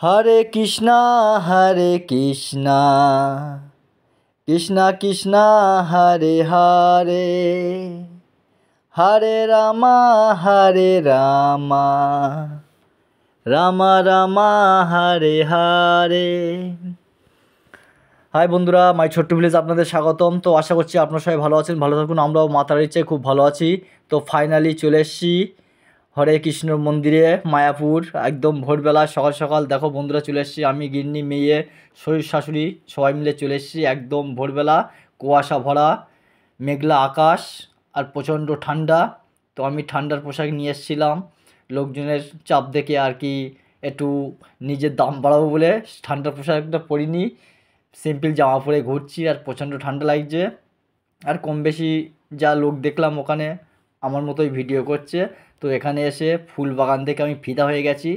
हरे कृष्णा कृष्णा कृष्णा हरे हरे हरे रामा रामा रामा हरे हरे। हाय बंधुरा माई छोट्ट ভিলেজ আপনাদের স্বাগতম। তো আশা করছি আপনারা সবাই ভালো আছেন, ভালো থাকুন। আমরাও মাতার ইচ্ছায় খুব ভালো আছি। তো ফাইনালি চলে এসেছি হরে কৃষ্ণর মন্দিরে মায়াপুর। একদম ভোরবেলা সকাল সকাল দেখো বন্ধুরা চলে এসেছি, আমি গিন্নি মেয়ে শ্বশুর শাশুড়ি সবাই মিলে চলে এসেছি একদম ভোরবেলা। কুয়াশা ভরা মেঘলা আকাশ আর প্রচণ্ড ঠান্ডা। তো আমি ঠান্ডার পোশাক নিয়ে এসেছিলাম, লোকজনের চাপ দেখে আর কি একটু নিজের দাম বাড়াবো বলে ঠান্ডার পোশাকটা পরিনি, সিম্পল জামা পরে ঘুরছি আর প্রচণ্ড ঠান্ডা লাগছে। আর কম বেশি যা লোক দেখলাম ওখানে আমার মতোই ভিডিও করছে। তো এখানে এসে ফুল বাগান থেকে আমি ফিদা হয়ে গেছি।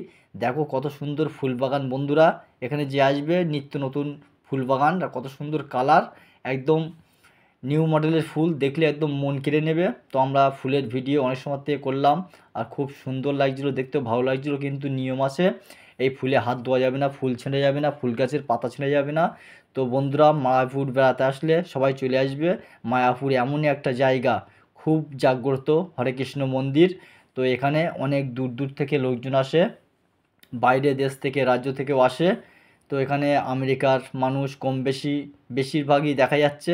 দেখো কত সুন্দর ফুল বাগান বন্ধুরা, এখানে যে আসবে নিত্য নতুন ফুল বাগান আর কত সুন্দর কালার, একদম নিউ মডেলের ফুল, দেখলে একদম মন কেড়ে নেবে। তো আমরা ফুলের ভিডিও অনেক সময় থেকে করলাম আর খুব সুন্দর লাগছিলো, দেখতেও ভালো লাগছিলো। কিন্তু নিয়ম আছে, এই ফুলে হাত ধোয়া যাবে না, ফুল ছেঁড়ে যাবে না, ফুল গাছের পাতা ছেঁড়ে যাবে না। তো বন্ধুরা মায়াপুর বেড়াতে আসলে সবাই চলে আসবে। মায়াপুর এমনই একটা জায়গা, খুব জাগ্রত হরে কৃষ্ণ মন্দির। তো এখানে অনেক দূর দূর থেকে লোকজন আসে, বাইরে দেশ থেকে রাজ্য থেকেও আসে। তো এখানে আমেরিকার মানুষ কম বেশি বেশিরভাগই দেখা যাচ্ছে,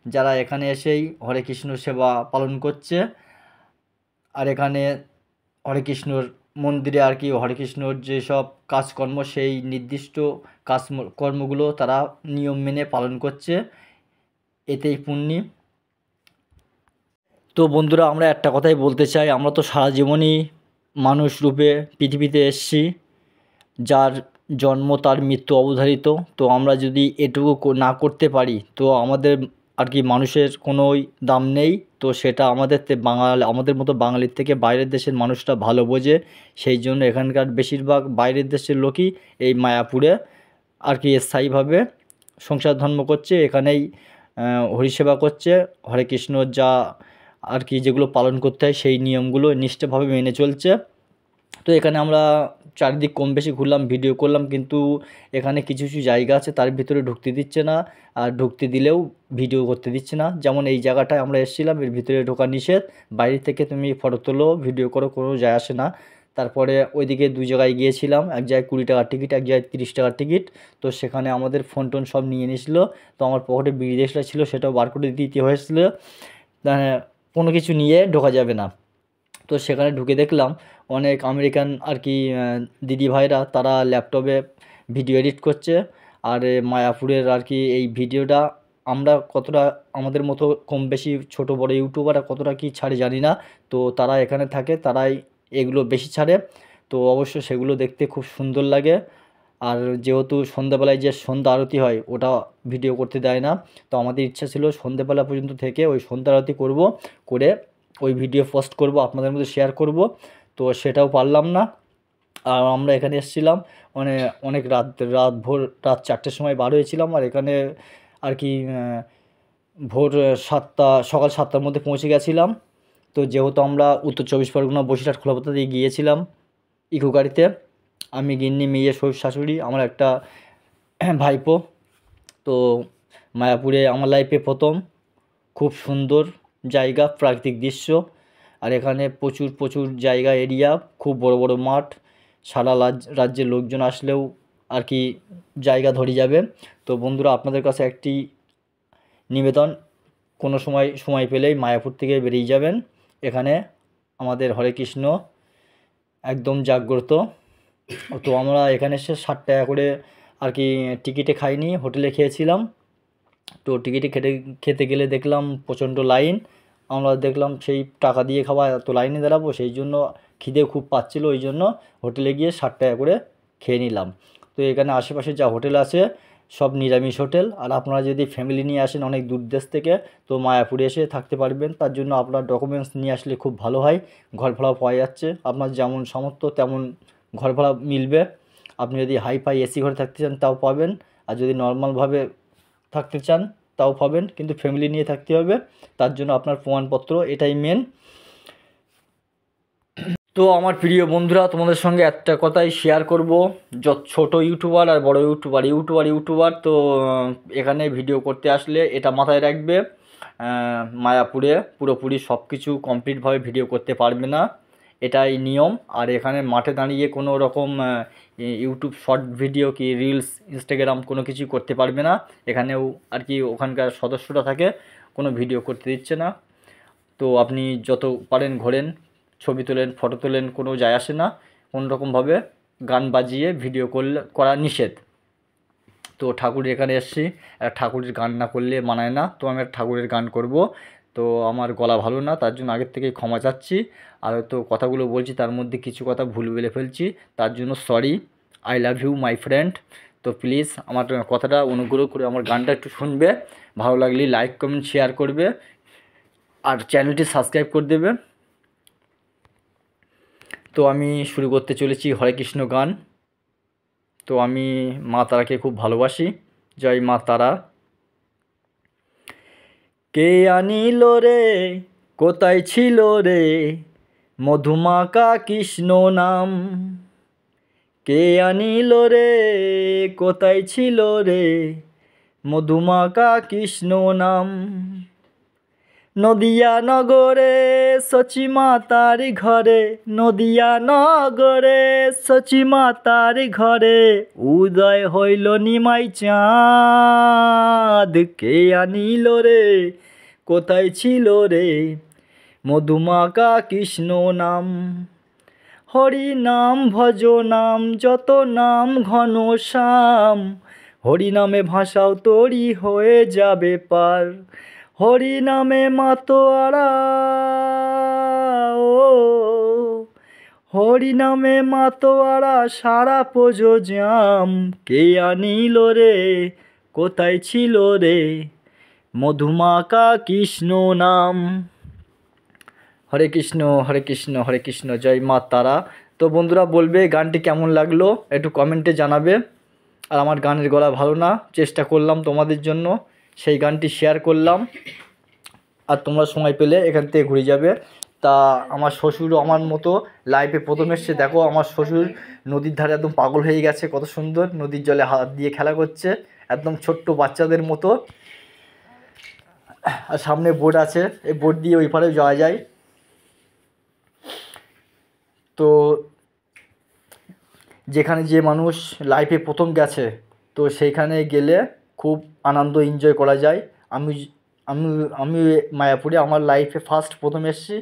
যারা এখানে এসেই হরে কৃষ্ণ সেবা পালন করছে। আর এখানে হরে কৃষ্ণর মন্দিরে আর কি হরে কৃষ্ণর যেসব কাজকর্ম সেই নির্দিষ্ট কর্মগুলো তারা নিয়ম মেনে পালন করছে, এতেই পুণ্যি। তো বন্ধুরা আমরা একটা কথাই বলতে চাই, আমরা তো সারা জীবনই মানুষ রূপে পৃথিবীতে এসেছি, যার জন্ম তার মৃত্যু অবধারিত। তো আমরা যদি এটুকু না করতে পারি তো আমাদের আর কি মানুষের কোনোই দাম নেই। তো সেটা আমাদের মতো বাঙালির থেকে বাইরের দেশের মানুষরা ভালো বোঝে, সেই জন্য এখানকার বেশিরভাগ বাইরের দেশের লোকই এই মায়াপুরে আর কি স্থায়ীভাবে সংসার ধর্ম করছে, এখানেই হরিসেবা করছে। হরে কৃষ্ণ যা আর কি যেগুলো পালন করতে হয় সেই নিয়মগুলো নিষ্ঠাভাবে মেনে চলছে। তো এখানে আমরা চারিদিক কম বেশি ঘুরলাম, ভিডিও করলাম, কিন্তু এখানে কিছু কিছু জায়গা আছে তার ভিতরে ঢুকতে দিচ্ছে না, আর ঢুকতে দিলেও ভিডিও করতে দিচ্ছে না। যেমন এই জায়গাটায় আমরা এসেছিলাম, এর ভিতরে ঢোকা নিষেধ, বাইরে থেকে তুমি ফটো তোলো ভিডিও করো কোনো যায় আসে না। তারপরে ওইদিকে দুই জায়গায় গিয়েছিলাম, এক জায়গায় 20 টাকার টিকিট, এক জায়গায় 30 টাকার টিকিট। তো সেখানে আমাদের ফোন টোন সব নিয়ে নিয়েছিলো। তো আমার পকেটে বিড়ি দেশটা ছিল, সেটাও বার করে দিতে হয়েছিল, কোনো কিছু নিয়ে ঢোকা যাবে না। তো সেখানে ঢুকে দেখলাম অনেক আমেরিকান আর কি দিদি ভাইরা তারা ল্যাপটপে ভিডিও এডিট করছে। আর মায়াপুরের আর কি এই ভিডিওটা আমরা কতটা আমাদের মতো কম বেশি ছোটো বড়ো ইউটিউবাররা কতটা কি ছাড়ে জানি না, তো তারা এখানে থাকে তারাই এগুলো বেশি ছাড়ে। তো অবশ্য সেগুলো দেখতে খুব সুন্দর লাগে। আর যেহেতু সন্ধ্যাবেলায় যে সন্ধ্যা আরতি হয় ওটা ভিডিও করতে দেয় না, তো আমাদের ইচ্ছা ছিল সন্ধ্যাবেলা পর্যন্ত থেকে ওই সন্ধ্যা আরতি করব, করে ওই ভিডিও পোস্ট করব, আপনাদের মধ্যে শেয়ার করব। তো সেটাও পারলাম না। আর আমরা এখানে এসেছিলাম অনেক ভোর রাত 4টের সময় বার হয়েছিলাম। আর এখানে আর কি ভোর সকাল 7টার মধ্যে পৌঁছে গেছিলাম। তো যেহেতু আমরা উত্তর 24 পরগনা বসিরহাট খোলাপাতা দিয়ে গিয়েছিলাম ইকো গাড়িতে, আমি গিন্নি মেয়ে শ্বশুর শাশুড়ি আমার একটা ভাইপো। তো মায়াপুরে আমার লাইফে প্রথম, খুব সুন্দর জায়গা, প্রাকৃতিক দৃশ্য। আর এখানে প্রচুর প্রচুর জায়গা এরিয়া, খুব বড় বড় মাঠ, সারা রাজ্যের লোকজন আসলেও আর কি জায়গা ধরে যাবে। তো বন্ধুরা আপনাদের কাছে একটি নিবেদন, কোনো সময় পেলেই মায়াপুর থেকে বেরিয়ে যাবেন, এখানে আমাদের হরে কৃষ্ণ একদম জাগ্রত। তো আমরা এখানে এসে 60 টাকা করে আর কি টিকিটে খাইনি, হোটেলে খেয়েছিলাম। তো টিকিটে খেতে গেলে দেখলাম প্রচণ্ড লাইন, আমরা দেখলাম সেই টাকা দিয়ে খাওয়া এত লাইনে দাঁড়াবো, সেই জন্য খিদে খুব পাচ্ছিল, ওই জন্য হোটেলে গিয়ে 60 টাকা করে খেয়ে নিলাম। তো এখানে আশেপাশে যা হোটেল আছে সব নিরামিষ হোটেল। আর আপনারা যদি ফ্যামিলি নিয়ে আসেন অনেক দূর দেশ থেকে, তো মায়াপুরে এসে থাকতে পারবেন। তার জন্য আপনার ডকুমেন্টস নিয়ে আসলে খুব ভালো হয়, ঘর ভাড়া পাওয়া যাচ্ছে, আপনার যেমন সামর্থ্য তেমন ঘর ভাড়া মিলবে। আপনি যদি হাইফাই এসি ঘরে থাকতে চান তাও পাবেন, আর যদি নর্মালভাবে থাকতে চান তাও পাবেন, কিন্তু ফ্যামিলি নিয়ে থাকতে হবে, তার জন্য আপনার প্রমাণপত্র এটাই মেন। তো আমার প্রিয় বন্ধুরা, তোমাদের সঙ্গে একটা কথাই শেয়ার করব। ছোট ইউটিউবার আর বড় ইউটিউবার তো এখানে ভিডিও করতে আসলে এটা মাথায় রাখবে, মায়াপুরে পুরোপুরি সব কিছু কমপ্লিটভাবে ভিডিও করতে পারবে না, এটাই নিয়ম। আর এখানে মাঠে দাঁড়িয়ে কোনো রকম ইউটিউব শর্ট ভিডিও কি রিলস, ইনস্টাগ্রাম কোনো কিছু করতে পারবে না। এখানেও আর কি ওখানকার সদস্যরা থাকে, কোনো ভিডিও করতে দিচ্ছে না। তো আপনি যত পারেন ঘোরেন, ছবি তোলেন, ফটো তোলেন, কোনো যায় আসে না। কোনো রকমভাবে গান বাজিয়ে ভিডিও করা নিষেধ। তো ঠাকুরের এখানে এসেছি, ঠাকুরের গান না করলে মানায় না, তো আমি ঠাকুরের গান করব। তো আমার গলা ভালো না, তার জন্য আগের থেকেই ক্ষমা চাচ্ছি। আর হয়তো কথাগুলো বলছি তার মধ্যে কিছু কথা ভুল বলে ফেলছি, তার জন্য sorry. I love you my friend. তো প্লিজ আমার কথাটা অনুগ্রহ করে আমার গানটা একটু শুনবে, ভালো লাগলে লাইক কমেন্ট শেয়ার করবে, আর চ্যানেলটি সাবস্ক্রাইব করে দেবে। তো আমি শুরু করতে চলেছি হরে কৃষ্ণ গান। তো আমি মা তারাকে খুব ভালোবাসি। জয় মা তারা। কে আনিল রে, কোথায় ছিল রে, মধুমাকা কৃষ্ণ নাম। কে আনিল রে, কোথায় ছিল রে, মধুমাকা কৃষ্ণ নাম। নদিয়া নগরে সচি মাতার ঘরে, নদিয়া নগরে সচি মাতার ঘরে, উদয় হইল নিমাই চাঁদ। কে আনিল রে, কোথায় ছিল রে, মধুমাকা কৃষ্ণ নাম। হরি নাম ভজ নাম যত নাম ঘন শ্যাম, হরি নামে ভাষাও তরি হয়ে যাবে পার। হরি নামে মাতোয়ারা ও, হরি নামে মাতোয়ারা সারা পোজো জাম। কে আনিল রে, কোথায় ছিল রে, মধুমাকা কৃষ্ণ নাম। হরে কৃষ্ণ হরে কৃষ্ণ হরে কৃষ্ণ, জয় মা তারা। তো বন্ধুরা বলবে গানটি কেমন লাগলো একটু কমেন্টে জানাবে। আর আমার গানের গলা ভালো না, চেষ্টা করলাম তোমাদের জন্য, সেই গানটি শেয়ার করলাম। আর তোমরা সময় পেলে এখান থেকে ঘুরে যাবে। তা আমার শ্বশুরও আমার মতো লাইফে প্রথম এসছে। দেখো আমার শ্বশুর নদীর ধারে একদম পাগল হয়ে গেছে, কত সুন্দর নদীর জলে হাত দিয়ে খেলা করছে, একদম ছোট্ট বাচ্চাদের মতো। আর সামনে বোট আছে, এই বোট দিয়ে ওই পারে যাওয়া যায়। তো যেখানে যে মানুষ লাইফে প্রথম গেছে, তো সেইখানে গেলে খুব আনন্দ এনজয় করা যায়। আমি আমি আমি মায়াপুরে আমার লাইফে ফার্স্ট প্রথম এসেছি,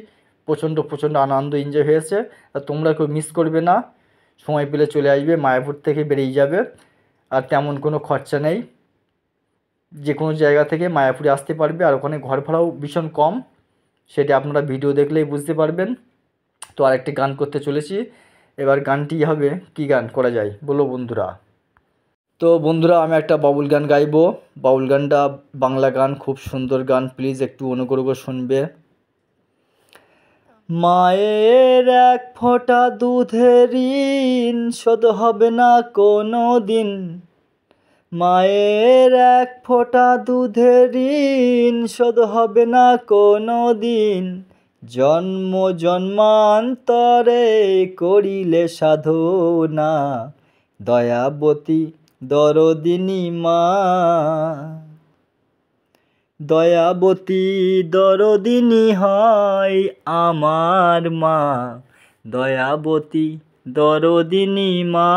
প্রচণ্ড আনন্দ এনজয় হয়েছে। আর তোমরা কেউ মিস করবে না, সময় পেলে চলে আসবে, মায়াপুর থেকে বেরিয়ে যাবে। আর তেমন কোনো খরচা নেই, যে কোনো জায়গা থেকে মায়াপুরে আসতে পারবে। আর ওখানে ঘর ভাড়াও ভীষণ কম, সেটা আপনারা ভিডিও দেখলেই বুঝতে পারবেন। তো আরেকটি গান করতে চলেছি, এবার গানটি হবে, কি গান করা যায় বলো বন্ধুরা। তো বন্ধুরা আমি একটা বাউল গান গাইবো। বাউল গানটা বাংলা গান, খুব সুন্দর গান, প্লিজ একটু অনুগ্রহ করে শুনবে। মায়ের এক ফোঁটা দুধের ঋণ শোধ হবে না কোনো দিন, মায়ের এক ফোঁটা দুধের ঋণ শোধ হবে না কোনো দিন। জন্ম জন্মান্তরে করিলে সাধনা, দয়াবতী দরদিনী মা। দয়াবতী দরদিনী হয় আমার মা, দয়াবতী দরদিনী মা।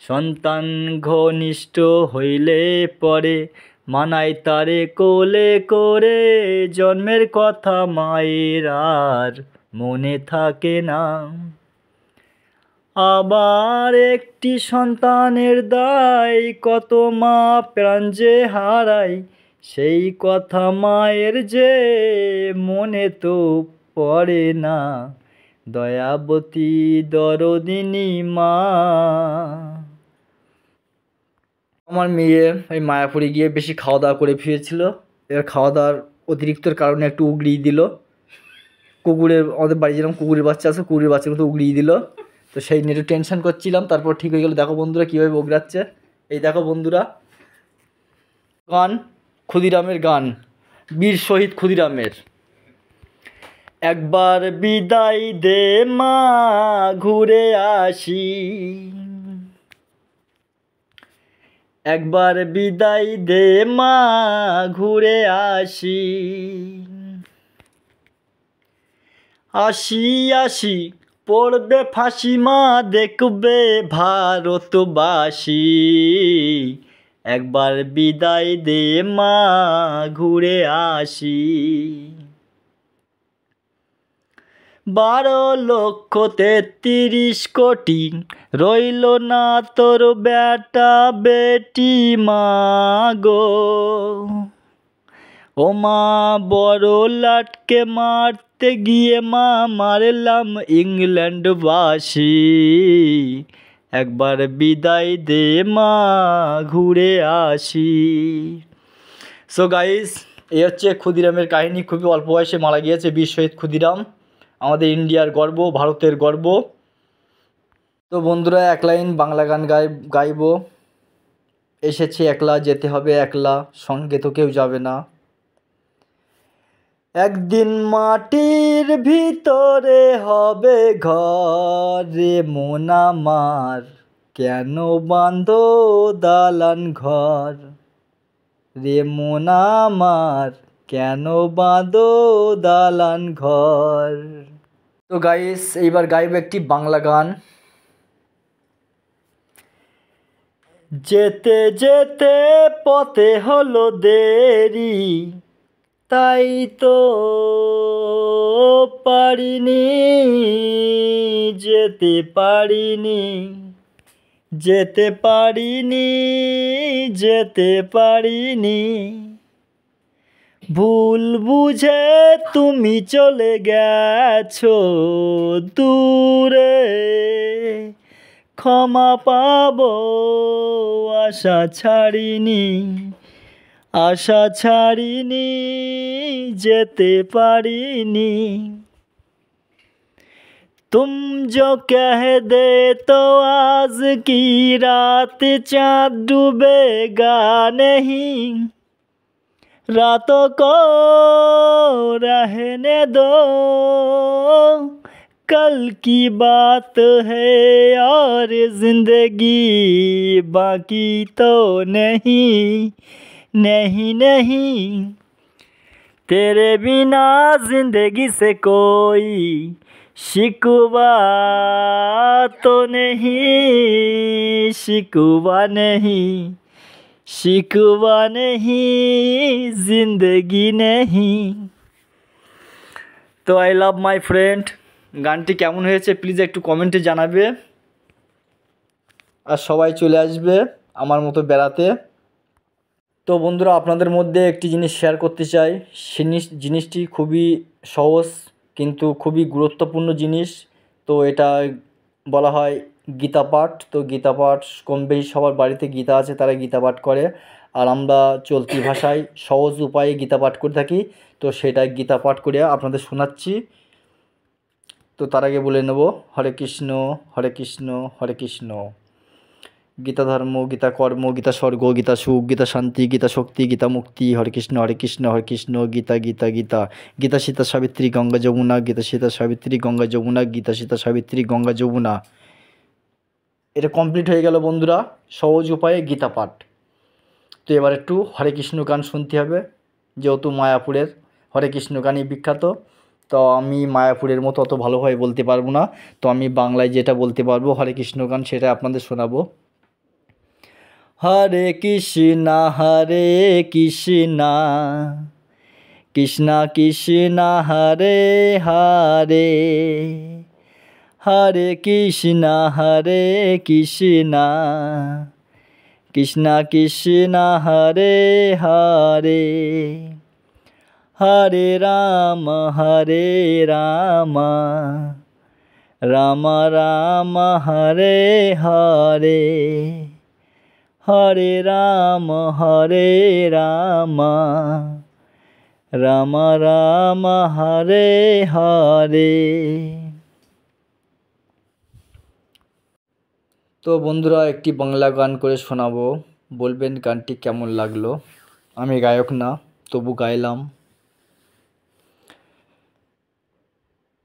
সন্তান ঘনিষ্ঠ হইলে পরে মানায় তারে কোলে করে, জন্মের কথা মায়ের আর মনে থাকে না। আবার একটি সন্তানের দায় কত মা প্রাণ যে হারায়, সেই কথা মায়ের যে মনে তো পড়ে না। দয়াবতী দরদিনী মা। আমার মেয়ে এই মায়াপুরে গিয়ে বেশি খাওয়া দাওয়া করে ফিরেছিল, এবার খাওয়া দাওয়ার অতিরিক্তর কারণে একটু উগড়িয়ে দিল। কুকুরের, আমাদের বাড়ি যেরকম কুকুরের বাচ্চা আছে, কুকুরের বাচ্চার মতো উগড়িয়ে দিল। তো সেই নিয়ে একটু টেনশন করছিলাম, তারপর ঠিক হয়ে গেল। দেখো বন্ধুরা কীভাবে বগড়াচ্ছে, এই দেখো বন্ধুরা। গান ক্ষুদিরামের গান, বীর শহীদ ক্ষুদিরামের। একবার বিদায় দে মা ঘুরে আসি, একবার বিদায় দে মা ঘুরে আসি, আসি আসি পড়বে ফাঁসি মা দেখবে ভারতবাসী, একবার বিদায় দে মা ঘুরে আসি। 12,33,000,000 রইল না তোর বেটা বেটি মা গো, ও মা বড় লাটকে মারতে গিয়ে মা মারলাম ইংল্যান্ডবাসী, একবার বিদায় দে মা ঘুরে আসি। সো গাইস, এই হচ্ছে ক্ষুদিরামের কাহিনী। খুবই অল্প বয়সে মারা গিয়েছে বীর শহীদ ক্ষুদিরাম, আমাদের ইন্ডিয়ার গর্ব, ভারতের গর্ব। তো বন্ধুরা, এক লাইন বাংলা গান গাইব। এসেছি একলা, যেতে হবে একলা, সঙ্গে তো কেউ যাবে না। একদিন মাটির ভিতরে হবে ঘর রে মন আমার, কেন বাঁধো দালান ঘর রে মন আমার, কেন বাঁধো দালান ঘর। তো গাইস, এইবার গাইব একটি বাংলা গান। যেতে যেতে পথে হলো দেরি, তাই তো পারিনি যেতে পারিনি, যেতে পারিনি যেতে পারিনি, ভুল বুঝে তুমি চলে গেছো দূরে, ক্ষমা পাবো আশা ছাড়িনি, আশা ছাড়িনি যেতে পারিনি। तुम जो कह दे तो आज की रात चाँद डूबेगा नहीं, रातों को रहने दो, कल की बात है और जिंदगी बाकी तो नहीं, नहीं नहीं, तेरे बिना जिंदगी से कोई शिकवा तो नहीं, शिकवा नहीं, शिकवा नहीं, जिंदगी नहीं। তো আই লাভ মাই ফ্রেন্ড, গানটি কেমন হয়েছে প্লিজ একটু কমেন্টে জানাবে, আর সবাই চলে আসবে আমার মতো বেড়াতে। তো বন্ধুরা, আপনাদের মধ্যে একটি জিনিস শেয়ার করতে চাই। জিনিসটি খুবই সহজ কিন্তু খুবই গুরুত্বপূর্ণ জিনিস। তো এটা বলা হয় গীতা পাঠ। তো গীতা পাঠ কম বেশি সবার বাড়িতে গীতা আছে, তারা গীতা পাঠ করে। আর আমরা চলতি ভাষায় সহজ উপায়ে গীতা পাঠ করে থাকি। তো সেটা গীতা পাঠ করে আপনাদের শোনাচ্ছি। তো তার আগে বলে নেব, হরে কৃষ্ণ হরে কৃষ্ণ হরে কৃষ্ণ, গীতা ধর্ম, গীতা কর্ম, গীতা স্বর্গ, গীতা সুখ, গীতা শান্তি, গীতা শক্তি, গীতা মুক্তি, হরে কৃষ্ণ হরে কৃষ্ণ হরে কৃষ্ণ, গীতা গীতা গীতা, গীতা সীতা সাবিত্রী গঙ্গা যমুনা, গীতা সীতা সাবিত্রী গঙ্গা যমুনা, গীতা সীতা সাবিত্রী গঙ্গা যমুনা। এটা কমপ্লিট হয়ে গেল বন্ধুরা, সহজ উপায়ে গীতা পাঠ। তো এবার একটু হরে কৃষ্ণ গান শুনতে হবে, যেহেতু মায়াপুরের হরে কৃষ্ণ গানই বিখ্যাত। তো আমি মায়াপুরের মতো অত ভালোভাবে বলতে পারবো না, তো আমি বাংলায় যেটা বলতে পারবো হরে কৃষ্ণ গান, সেটা আপনাদের শোনাবো। হরে কৃষ্ণা কৃষ্ণা কৃষ্ণা হরে হরে, হরে কৃষ্ণা কৃষ্ণা কৃষ্ণা হরে হরে, হরে রাম রাম রাম হরে হরে, হরে রাম রাম রাম হরে হরে। তো বন্ধুরা, একটি বাংলা গান করে শোনাবো, বলবেন গানটি কেমন লাগলো। আমি গায়ক না, তবু গাইলাম।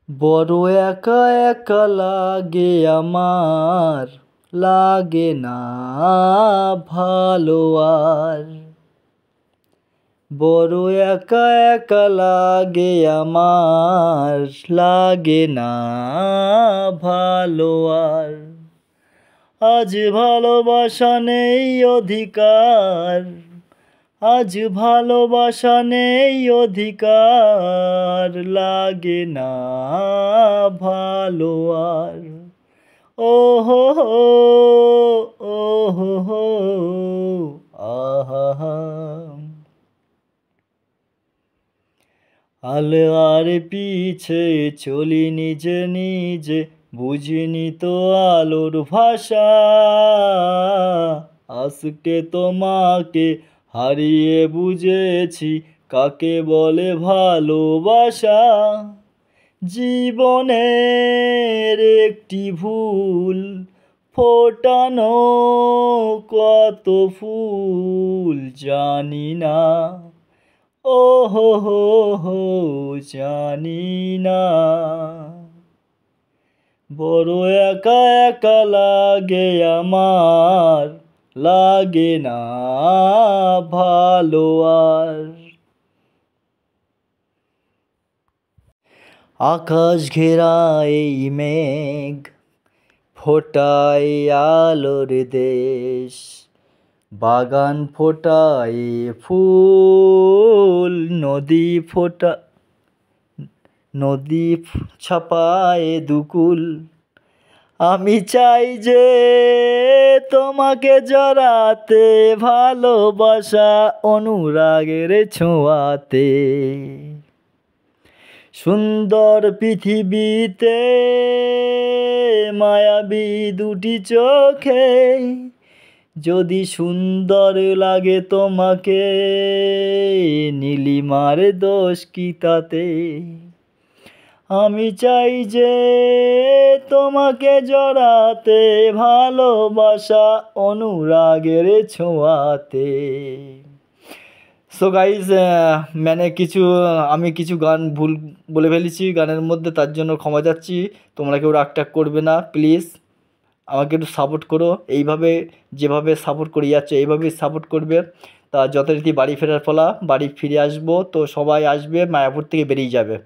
বড় একা একা লাগে আমার, লাগে না ভালো আর। বড় একা একা লাগে আমার, লাগে না ভালো আর। আজ ভালোবাসা নেই অধিকার, আজ ভালোবাসা নেই অধিকার, লাগে না ভালো আর। ও হো হো, ও হো হো, আহা। আলোর পিছে চলি নিজে নিজে, বুঝিনি তো আলোর ভাষা। আজকে তোমাকে হারিয়ে বুঝেছি, কাকে বলে ভালোবাসা। জীবনের একটি ভুল, ফোটানো কত ফুল জানি না, ও হো হো হো, জানি না। বড় একা একা লাগে আমার, লাগে না ভালো আর। আকাশ ঘেরা এই মেঘ ফোটায় আলোর দেশ, বাগান ফোটায় ফুল, নদী ছাপায় দুকুল। আমি চাই যে তোমাকে জড়াতে, ভালোবাসা অনুরাগের ছোঁয়াতে। সুন্দর পৃথিবীতে মায়াবী দুটি চোখে, যদি সুন্দর লাগে তোমাকে, নীলিমার দোষ কি তাতে। আমি চাই যে তোমাকে জড়াতে, ভালোবাসা অনুরাগের ছোঁয়াতে। সো গাইজ, আমি কিছু গান ভুল বলে ফেলেছি গানের মধ্যে, তার জন্য ক্ষমা চাচ্ছি। তোমরা কেউ রাগ টাগ করবে না প্লিজ। আমাকে একটু সাপোর্ট করো, এইভাবে যেভাবে সাপোর্ট করে যাচ্ছে এইভাবেই সাপোর্ট করবে। তা যথারীতি বাড়ি ফেরার পালা, বাড়ি ফিরে আসবো, তো সবাই আসবে, মায়াপুর থেকে বেরিয়ে যাবে।